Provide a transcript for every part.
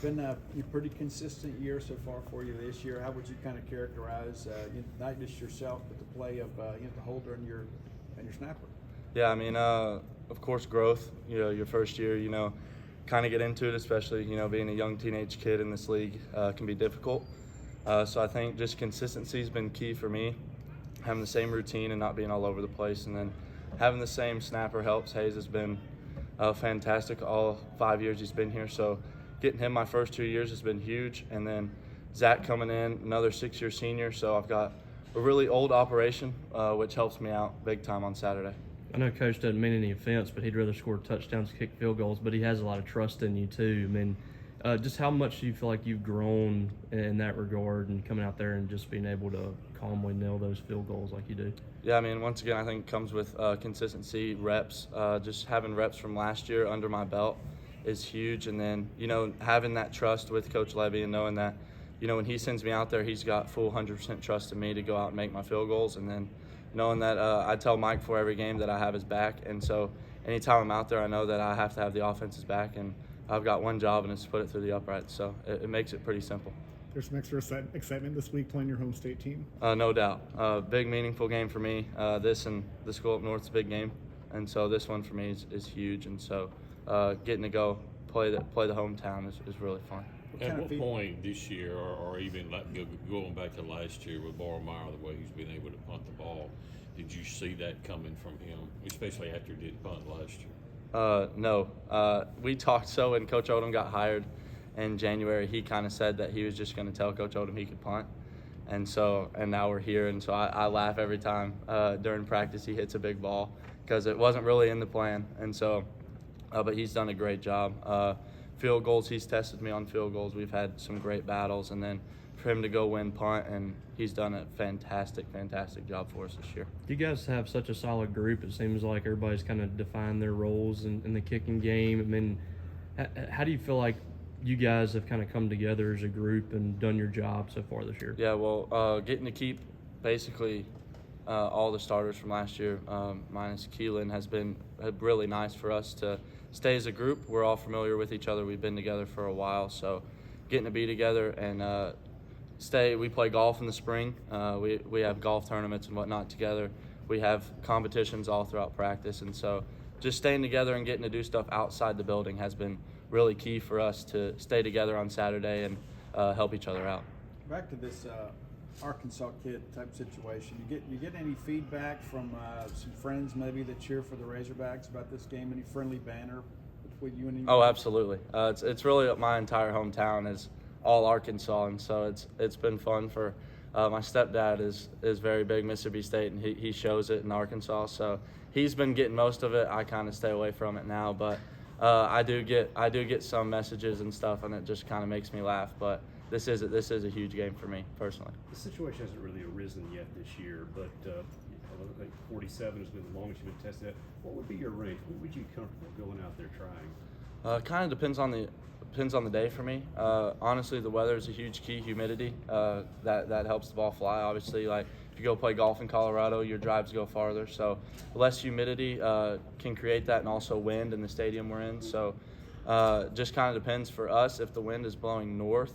been a pretty consistent year so far for you this year. How would you kind of characterize not just yourself, but the play of the holder and your snapper? Yeah, I mean, of course, growth. Your first year, kind of get into it, especially being a young teenage kid in this league can be difficult. So I think just consistency has been key for me. Having the same routine and not being all over the place, and then having the same snapper helps. Hayes has been fantastic all 5 years he's been here. So getting him my first 2 years has been huge, and then Zach coming in, another 6-year senior. So I've got a really old operation, which helps me out big time on Saturday. I know Coach doesn't mean any offense, but he'd rather score touchdowns, kick field goals, but he has a lot of trust in you too. I mean, just how much do you feel like you've grown in that regard and coming out there and just being able to calmly nail those field goals like you do? Yeah, I mean, once again, I think it comes with consistency, reps. Just having reps from last year under my belt is huge. And then, having that trust with Coach Levy and knowing that, when he sends me out there, he's got full 100% trust in me to go out and make my field goals. And then knowing that I tell Mike before every game that I have his back. And so anytime I'm out there, I know that I have to have the offense's back. And I've got one job, and it's to put it through the uprights. So it makes it pretty simple. There's some extra excitement this week playing your home state team? No doubt. Big, meaningful game for me. This and the school up north is a big game. And so this one for me is huge. And so getting to go play the hometown is really fun. At what point this year, or even going back to last year with Bormeyer, the way he's been able to punt the ball, did you see that coming from him, especially after he did punt last year? No. We talked so when Coach Odom got hired in January, he kind of said that he was just going to tell Coach Odom he could punt. And now we're here. And so I laugh every time during practice he hits a big ball because it wasn't really in the plan. And so, but he's done a great job. Field goals, he's tested me on field goals. We've had some great battles. And then for him to go win punt, and he's done a fantastic job for us this year. You guys have such a solid group. It seems like everybody's kind of defined their roles in the kicking game. I mean, how do you feel like you guys have kind of come together as a group and done your job so far this year? Yeah, well, getting to keep basically all the starters from last year, minus Keelan, has been really nice for us to stay as a group. We're all familiar with each other. We've been together for a while, so getting to be together and stay. We play golf in the spring. We have golf tournaments and whatnot together. We have competitions all throughout practice, and so just staying together and getting to do stuff outside the building has been really key for us to stay together on Saturday and help each other out. Back to this Arkansas kid type situation. You get any feedback from some friends maybe that cheer for the Razorbacks about this game? Any friendly banter between you and you? Oh, absolutely. It's really my entire hometown is all Arkansas, and so it's been fun for. My stepdad is very big Mississippi State, and he shows it in Arkansas. So he's been getting most of it. I kind of stay away from it now, but I do get some messages and stuff, and it just kind of makes me laugh. But this is a huge game for me personally. The situation hasn't really arisen yet this year, but I think 47 has been the longest you've been tested at. What would be your range? What would you be comfortable going out there trying? Kind of depends on the day for me. Honestly, the weather is a huge key. Humidity that helps the ball fly. Obviously, like if you go play golf in Colorado, your drives go farther. So less humidity can create that, and also wind in the stadium we're in. So just kind of depends for us. If the wind is blowing north,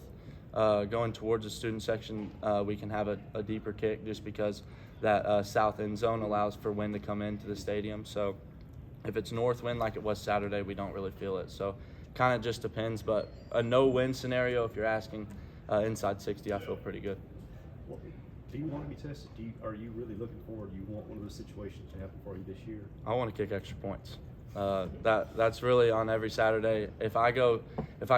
going towards the student section, we can have a deeper kick just because that south end zone allows for wind to come into the stadium. So if it's north wind like it was Saturday, we don't really feel it. So kind of just depends, but a no-win scenario, if you're asking, inside 60, I feel pretty good. Well, do you want to be tested? Are you really looking forward? Do you want one of those situations to happen for you this year? I want to kick extra points. That's really on every Saturday. If I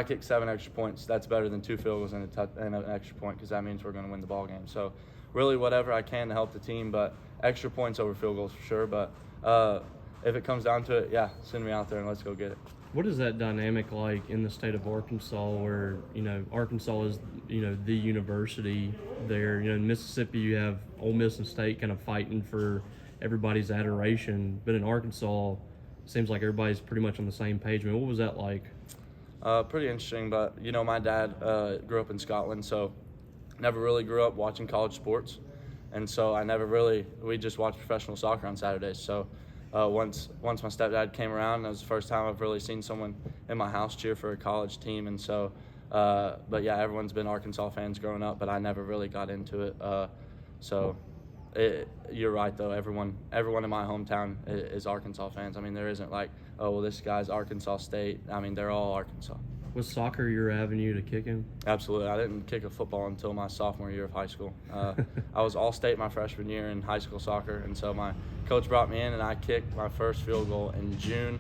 kick 7 extra points, that's better than 2 field goals and an extra point, because that means we're going to win the ball game. So really whatever I can to help the team, but extra points over field goals for sure. But if it comes down to it, yeah, send me out there and let's go get it. What is that dynamic like in the state of Arkansas where, Arkansas is, the university there? In Mississippi you have Ole Miss and State kind of fighting for everybody's adoration, but in Arkansas it seems like everybody's pretty much on the same page. I mean, what was that like? Pretty interesting, but, my dad grew up in Scotland, so never really grew up watching college sports. And so we just watched professional soccer on Saturdays. So once my stepdad came around, that was the first time I've really seen someone in my house cheer for a college team. And so But yeah, everyone's been Arkansas fans growing up, but I never really got into it. You're right though. Everyone in my hometown is Arkansas fans. I mean, there isn't like, oh, well, this guy's Arkansas State. I mean, they're all Arkansas. Was soccer your avenue to kicking? Absolutely. I didn't kick a football until my sophomore year of high school. I was all-state my freshman year in high school soccer, and so my coach brought me in, and I kicked my first field goal in June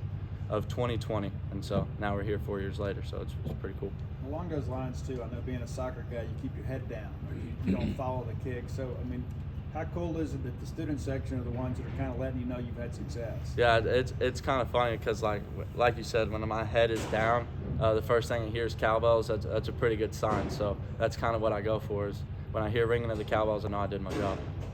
of 2020, and so now we're here 4 years later, so it's pretty cool. Along those lines too, I know being a soccer guy, you keep your head down. You don't follow the kick. So I mean, how cool is it that the student section are the ones that are kind of letting you know you've had success? Yeah, it's kind of funny because like you said, when my head is down, the first thing I hear is cowbells. That's a pretty good sign. So that's kind of what I go for. Is when I hear ringing of the cowbells, I know I did my job.